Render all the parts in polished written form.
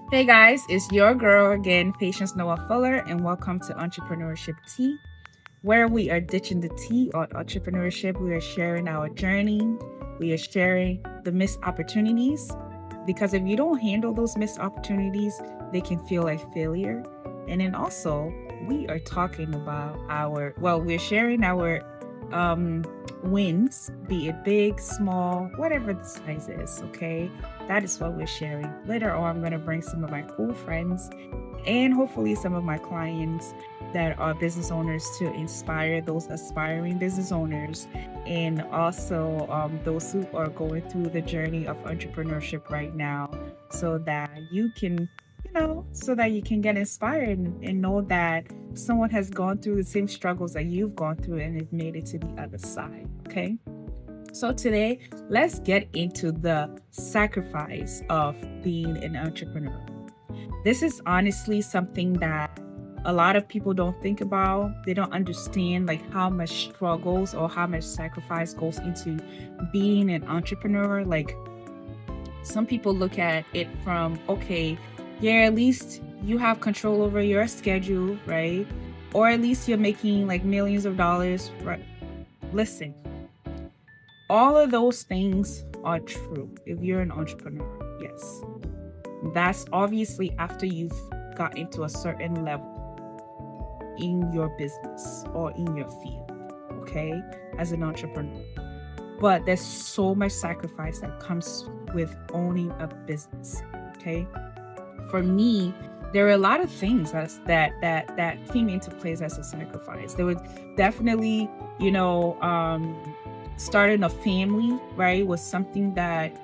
Hey guys, it's your girl again, Patience Noah Fuller, and welcome to Entrepreneurship Tea, where we are ditching the tea on entrepreneurship. We are sharing our journey, we are sharing the missed opportunities, because if you don't handle those missed opportunities, they can feel like failure. And then also, we are talking about we're sharing our um, wins, be it big, small, whatever the size is, okay? That is what we're sharing. Later on, I'm going to bring some of my cool friends and hopefully some of my clients that are business owners to inspire those aspiring business owners and also those who are going through the journey of entrepreneurship right now so that you can so that you can get inspired and know that someone has gone through the same struggles that you've gone through and has made it to the other side. Okay, so today, let's get into the sacrifice of being an entrepreneur. This is honestly something that a lot of people don't think about. They don't understand like how much struggles or how much sacrifice goes into being an entrepreneur. Like some people look at it from, okay, yeah, at least you have control over your schedule, right? Or at least you're making like millions of dollars, right? Listen, all of those things are true if you're an entrepreneur. Yes. That's obviously after you've got into a certain level in your business or in your field, okay, as an entrepreneur. But there's so much sacrifice that comes with owning a business, okay? For me, there were a lot of things that came into place as a sacrifice. There was definitely, starting a family, right, was something that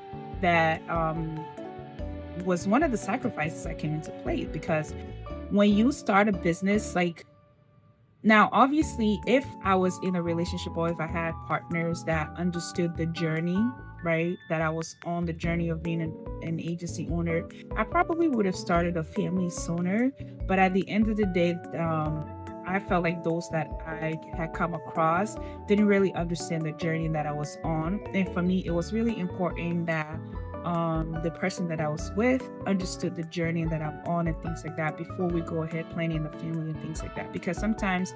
was one of the sacrifices that came into play because when you start a business, like now, obviously, if I was in a relationship or if I had partners that understood the journey, right, that I was on the journey of being an agency owner, I probably would have started a family sooner. But at the end of the day, I felt like those that I had come across didn't really understand the journey that I was on. And for me, it was really important that the person that I was with understood the journey that I'm on and things like that before we go ahead planning the family and things like that. Because sometimes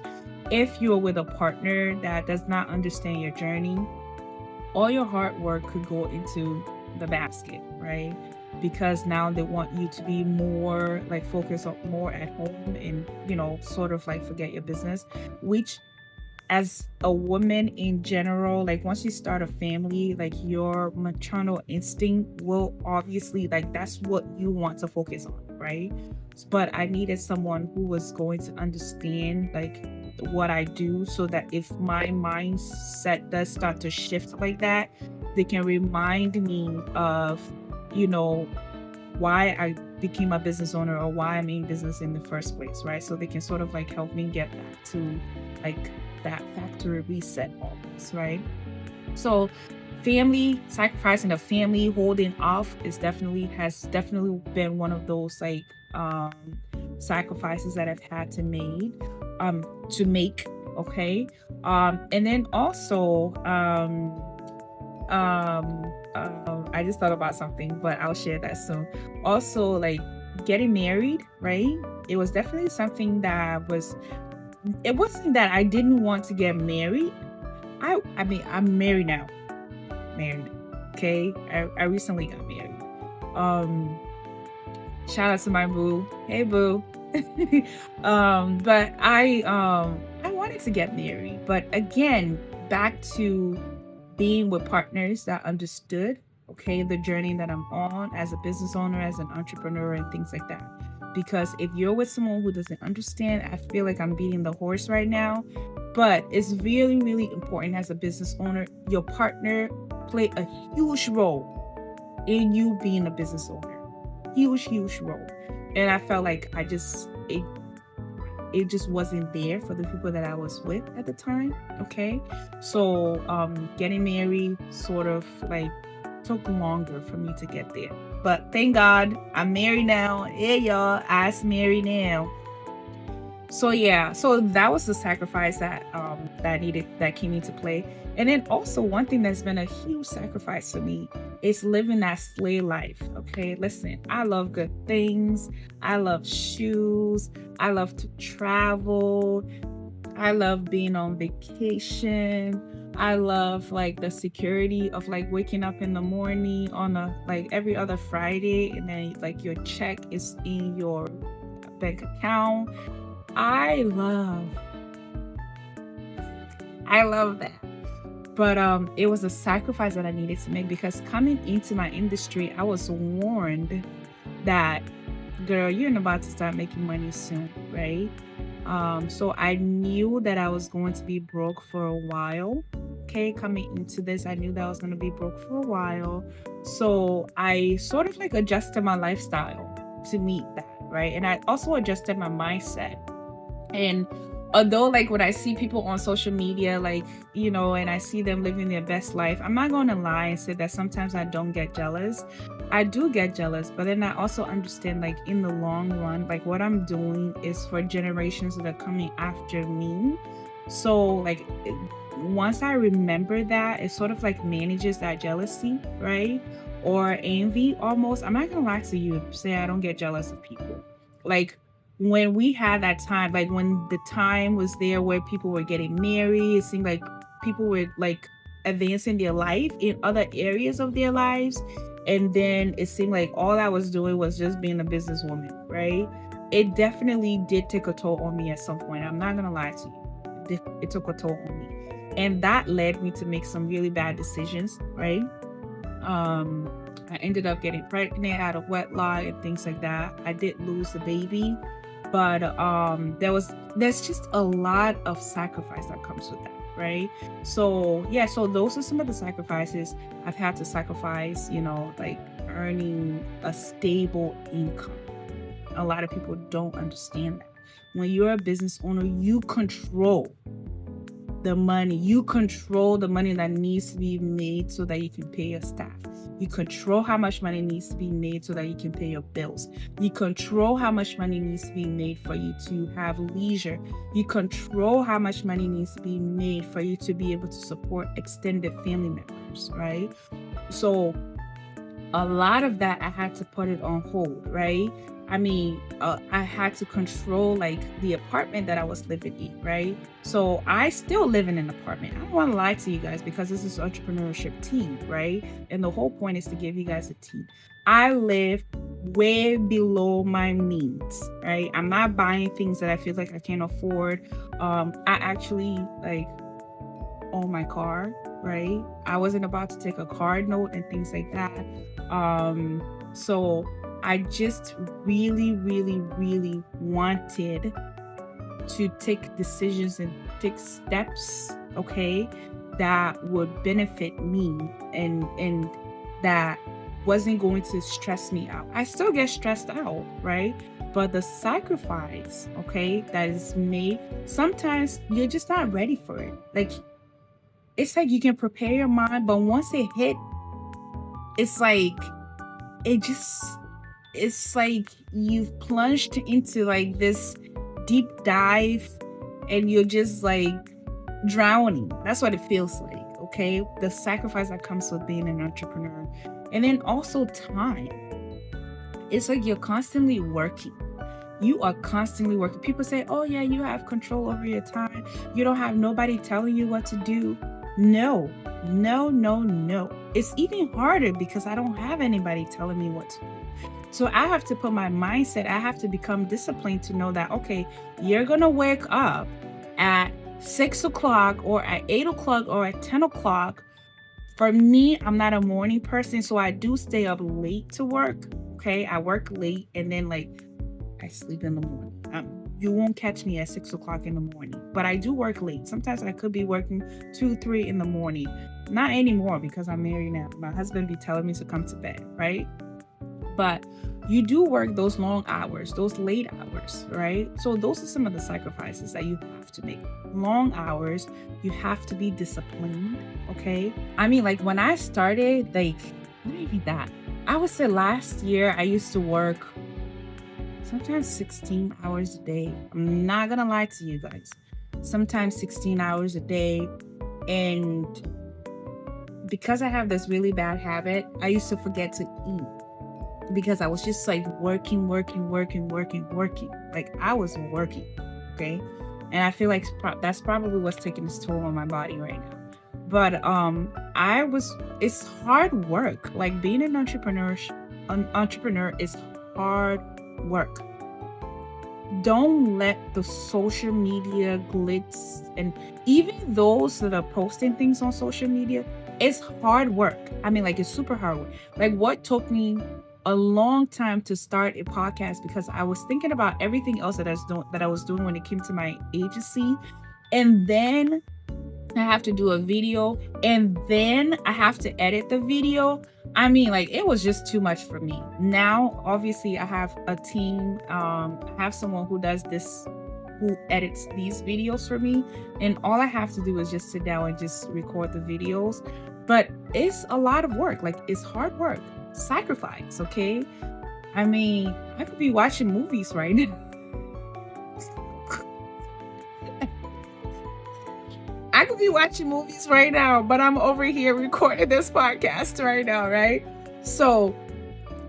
if you're with a partner that does not understand your journey, all your hard work could go into the basket, right? Because now they want you to be more like focused on more at home and sort of like forget your business, which as a woman in general, like once you start a family, like your maternal instinct will obviously, like that's what you want to focus on, right? But I needed someone who was going to understand like what I do so that if my mindset does start to shift like that, they can remind me of, you know, why I became a business owner or why I'm in business in the first place, right? So they can sort of like help me get back to like that factory reset almost, right? So family, sacrificing the family, holding off has definitely been one of those like sacrifices that I've had to make, okay? And then also I just thought about something, but I'll share that soon. Also, like getting married, right? It was definitely something it wasn't that I didn't want to get married. I mean, I'm married now. Married. Okay. I recently got married. Um, Shout out to my boo. Hey boo. But I wanted to get married. But again, back to being with partners that understood, okay, the journey that I'm on as a business owner, as an entrepreneur, and things like that. Because if you're with someone who doesn't understand, I feel like I'm beating the horse right now. But it's really, really important as a business owner, your partner play a huge role in you being a business owner. Huge role. And I felt like it just wasn't there for the people that I was with at the time. Okay. So getting married sort of like took longer for me to get there. But thank God I'm married now. Yeah, y'all, I's married now. So yeah, so that was the sacrifice that came into play. And then also one thing that's been a huge sacrifice for me is living that slave life. Okay, listen, I love good things. I love shoes. I love to travel. I love being on vacation. I love like the security of like waking up in the morning on a like every other Friday, and then like your check is in your bank account. I love that. But it was a sacrifice that I needed to make, because coming into my industry, I was warned that, girl, you're about to start making money soon, right? So I knew that I was going to be broke for a while. Okay, coming into this, I knew that I was going to be broke for a while. So I sort of like adjusted my lifestyle to meet that, right? And I also adjusted my mindset. And although like when I see people on social media, like, you know, and I see them living their best life, I'm not going to lie and say that sometimes I don't get jealous. I do get jealous, but then I also understand, like, in the long run, like what I'm doing is for generations that are coming after me. So like once I remember that, it sort of like manages that jealousy, right? Or envy almost. I'm not gonna lie to you, say I don't get jealous of people. Like when we had that time, like when the time was there where people were getting married, it seemed like people were like advancing their life in other areas of their lives. And then it seemed like all I was doing was just being a businesswoman, right? It definitely did take a toll on me at some point. I'm not gonna lie to you. It took a toll on me. And that led me to make some really bad decisions, right? I ended up getting pregnant out of wedlock and things like that. I did lose the baby, but there's just a lot of sacrifice that comes with that, right? So yeah, so those are some of the sacrifices I've had to sacrifice, you know, like earning a stable income. A lot of people don't understand that. When you're a business owner, you control the money. You control the money that needs to be made so that you can pay your staff. You control how much money needs to be made so that you can pay your bills. You control how much money needs to be made for you to have leisure. You control how much money needs to be made for you to be able to support extended family members, right? So a lot of that, I had to put it on hold, right? I mean, I had to control like the apartment that I was living in, right? So I still live in an apartment. I don't want to lie to you guys, because this is Entrepreneurship Tea, right? And the whole point is to give you guys a tea. I live way below my means, right? I'm not buying things that I feel like I can't afford. I actually like own my car, right? I wasn't about to take a car note and things like that. So I just really, really, really wanted to take decisions and take steps, okay, that would benefit me and that wasn't going to stress me out. I still get stressed out, right? But the sacrifice, okay, that is made, sometimes you're just not ready for it. Like, it's like you can prepare your mind, but once it hit, it's like, it's like you've plunged into like this deep dive and you're just like drowning. That's what it feels like, okay? The sacrifice that comes with being an entrepreneur. And then also time. It's like you're constantly working. You are constantly working. People say, oh yeah, you have control over your time. You don't have nobody telling you what to do. No. It's even harder because I don't have anybody telling me what to do. So I have to put my mindset, I have to become disciplined to know that, okay, you're going to wake up at 6 o'clock or at 8 o'clock or at 10 o'clock. For me, I'm not a morning person, so I do stay up late to work. Okay, I work late and then like I sleep in the morning. You won't catch me at 6 o'clock in the morning, but I do work late. Sometimes I could be working 2, 3 in the morning. Not anymore because I'm married now. My husband be telling me to come to bed, right? But you do work those long hours, those late hours, right? So those are some of the sacrifices that you have to make. Long hours, you have to be disciplined, okay? I mean, like when I started, like, not even that. I would say last year I used to work sometimes 16 hours a day. I'm not gonna lie to you guys. Sometimes 16 hours a day. And because I have this really bad habit, I used to forget to eat because I was just like working. Like I was working, okay? And I feel like that's probably what's taking its toll on my body right now. But it's hard work. Like being an entrepreneur is hard work. Don't let the social media glitz, and even those that are posting things on social media, it's hard work. I mean, like, it's super hard work. Like, what took me a long time to start a podcast, because I was thinking about everything else that I was doing when it came to my agency, and then I have to do a video, and then I have to edit the video. I mean, like, it was just too much for me. Now, obviously, I have a team. I have someone who edits these videos for me, and all I have to do is just sit down and just record the videos. But it's a lot of work. Like, it's hard work, sacrifice. Okay, I mean, I could be watching movies right now. I could be watching movies right now, but I'm over here recording this podcast right now, right? So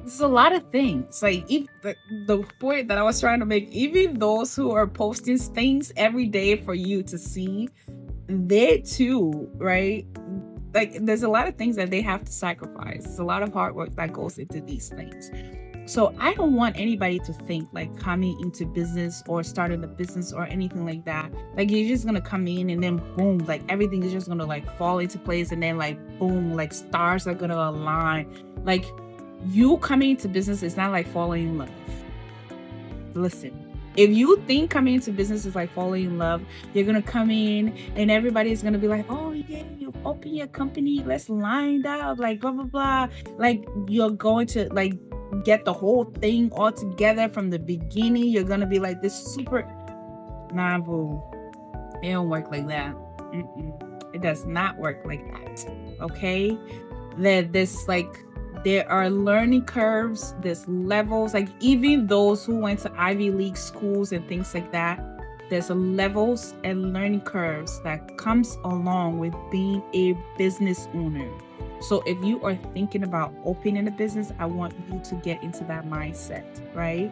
there's a lot of things. Like, the point that I was trying to make, even those who are posting things every day for you to see, they too, right? Like, there's a lot of things that they have to sacrifice. There's a lot of hard work that goes into these things. So I don't want anybody to think like coming into business or starting a business or anything like that, like you're just gonna come in and then boom, like everything is just gonna like fall into place, and then like boom, like stars are gonna align. Like, you coming into business is not like falling in love. Listen, if you think coming into business is like falling in love, you're gonna come in and everybody's gonna be like, oh yeah, you open your company, let's line up, like blah blah blah. Like, you're going to like get the whole thing all together from the beginning. You're gonna be like this super boo. It don't work like that. It does not work like that. Okay, there are learning curves, there's levels. Like, even those who went to Ivy League schools and things like that, there's levels and learning curves that comes along with being a business owner. So if you are thinking about opening a business, I want you to get into that mindset, right?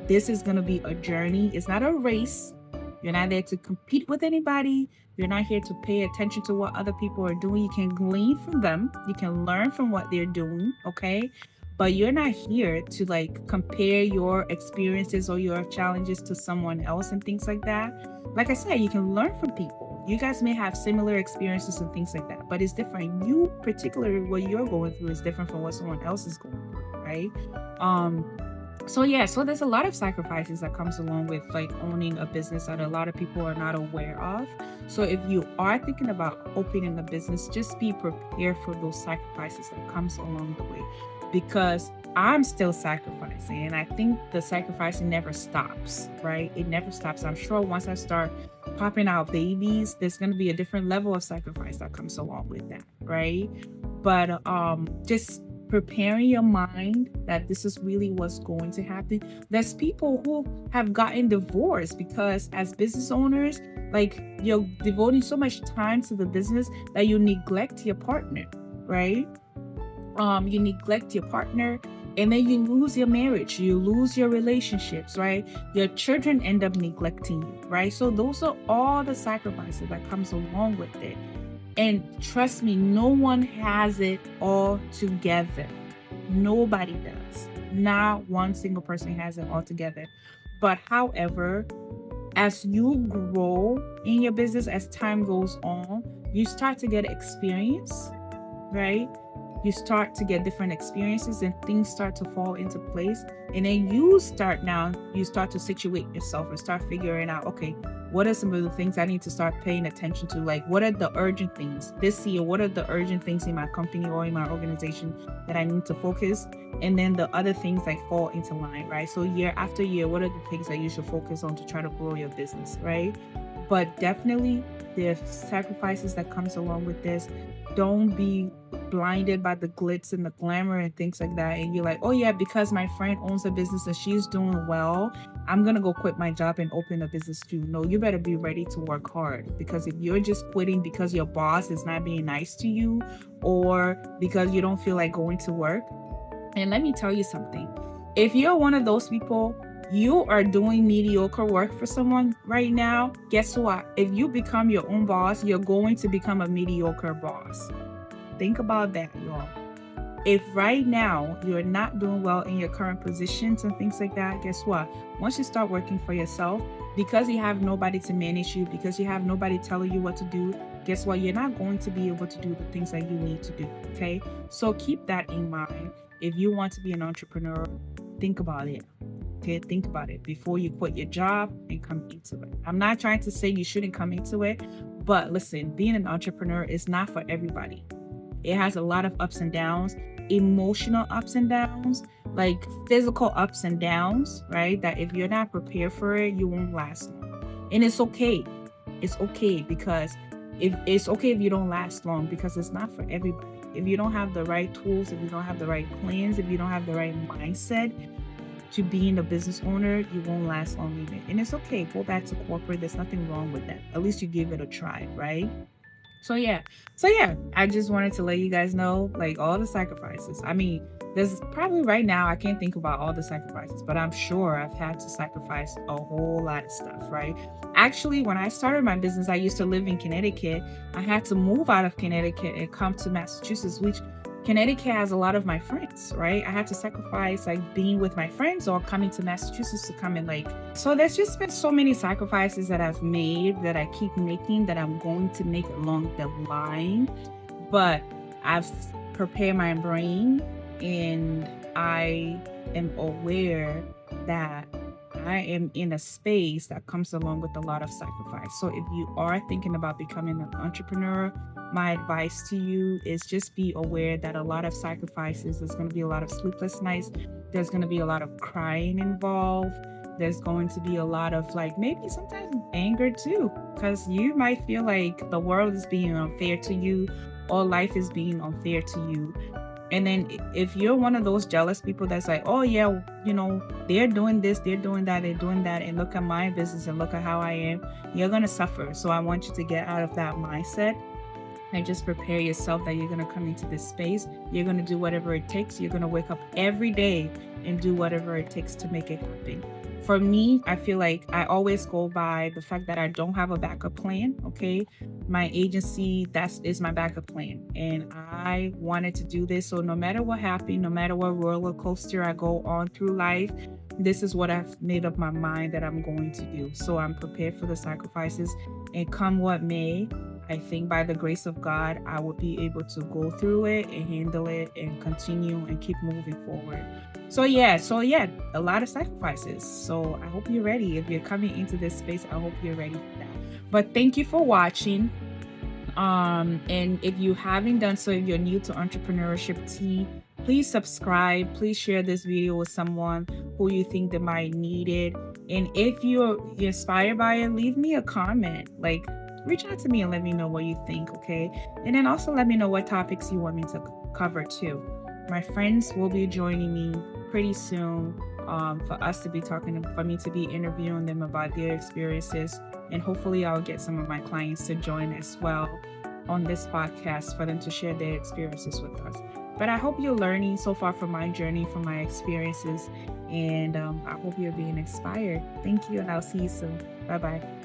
This is going to be a journey. It's not a race. You're not there to compete with anybody. You're not here to pay attention to what other people are doing. You can glean from them. You can learn from what they're doing, okay? But you're not here to like compare your experiences or your challenges to someone else and things like that. Like I said, you can learn from people. You guys may have similar experiences and things like that, but it's different. You, particularly what you're going through, is different from what someone else is going through, right? So there's a lot of sacrifices that comes along with like owning a business that a lot of people are not aware of. So if you are thinking about opening a business, just be prepared for those sacrifices that comes along the way, because I'm still sacrificing, and I think the sacrificing never stops, right? It never stops. I'm sure once I start popping out babies, there's going to be a different level of sacrifice that comes along with that, right? But just preparing your mind that this is really what's going to happen. There's people who have gotten divorced because as business owners, like, you're devoting so much time to the business that you neglect your partner, right? You neglect your partner, and then you lose your marriage, you lose your relationships, right? Your children end up neglecting you, right? So those are all the sacrifices that comes along with it. And trust me, no one has it all together. Nobody does. Not one single person has it all together. But however, as you grow in your business, as time goes on, you start to get experience, right? You start to get different experiences and things start to fall into place. And then you start to situate yourself and start figuring out, okay, what are some of the things I need to start paying attention to? Like, what are the urgent things this year? What are the urgent things in my company or in my organization that I need to focus? And then the other things like fall into line, right? So year after year, what are the things that you should focus on to try to grow your business, right? But definitely there's sacrifices that comes along with this. don't be blinded by the glitz and the glamour and things like that. And you're like, oh yeah, because my friend owns a business and she's doing well, I'm going to go quit my job and open a business too. No, you better be ready to work hard, because if you're just quitting because your boss is not being nice to you or because you don't feel like going to work, and let me tell you something, if you're one of those people, you are doing mediocre work for someone right now, guess what? If you become your own boss, you're going to become a mediocre boss. Think about that, y'all. If right now you're not doing well in your current positions and things like that, guess what? Once you start working for yourself, because you have nobody to manage you, because you have nobody telling you what to do, guess what? You're not going to be able to do the things that you need to do, okay? So keep that in mind. If you want to be an entrepreneur, think about it. Okay, think about it before you quit your job and come into it. I'm not trying to say you shouldn't come into it, but listen, being an entrepreneur is not for everybody. It has a lot of ups and downs, emotional ups and downs, like physical ups and downs, right? That if you're not prepared for it, you won't last long. And it's okay. It's okay, because it's okay if you don't last long, because it's not for everybody. If you don't have the right tools, if you don't have the right plans, if you don't have the right mindset to being a business owner, you won't last long either. And it's okay. Go back to corporate. There's nothing wrong with that. At least you give it a try, right? So yeah, I just wanted to let you guys know, like, all the sacrifices. I mean, there's probably right now, I can't think about all the sacrifices, but I'm sure I've had to sacrifice a whole lot of stuff, right? Actually, when I started my business, I used to live in Connecticut. I had to move out of Connecticut and come to Massachusetts, which Connecticut has a lot of my friends, right? I had to sacrifice like being with my friends or coming to Massachusetts to come and so there's just been so many sacrifices that I've made, that I keep making, that I'm going to make along the line. But I've prepared my brain, and I am aware that I am in a space that comes along with a lot of sacrifice. So if you are thinking about becoming an entrepreneur, my advice to you is just be aware that a lot of sacrifices, there's going to be a lot of sleepless nights. There's going to be a lot of crying involved. There's going to be a lot of maybe sometimes anger too, because you might feel like the world is being unfair to you, or life is being unfair to you. And then if you're one of those jealous people that's like, oh yeah, they're doing this, they're doing that, and look at my business and look at how I am, you're going to suffer. So I want you to get out of that mindset and just prepare yourself that you're going to come into this space. You're going to do whatever it takes. You're going to wake up every day and do whatever it takes to make it happen. For me, I feel like I always go by the fact that I don't have a backup plan, okay? My agency, that is my backup plan. And I wanted to do this. So no matter what happened, no matter what roller coaster I go on through life, this is what I've made up my mind that I'm going to do. So I'm prepared for the sacrifices. And come what may, I think by the grace of God, I will be able to go through it and handle it and continue and keep moving forward. So yeah, a lot of sacrifices. So I hope you're ready. If you're coming into this space, I hope you're ready for that. But thank you for watching. And if you haven't done so, if you're new to Entrepreneurship Tea, please subscribe. Please share this video with someone who you think that might need it. And if you're inspired by it, leave me a comment. Reach out to me and let me know what you think, okay? And then also let me know what topics you want me to cover too. My friends will be joining me pretty soon for me to be interviewing them about their experiences. And hopefully I'll get some of my clients to join as well on this podcast for them to share their experiences with us. But I hope you're learning so far from my journey, from my experiences. And I hope you're being inspired. Thank you, and I'll see you soon. Bye-bye.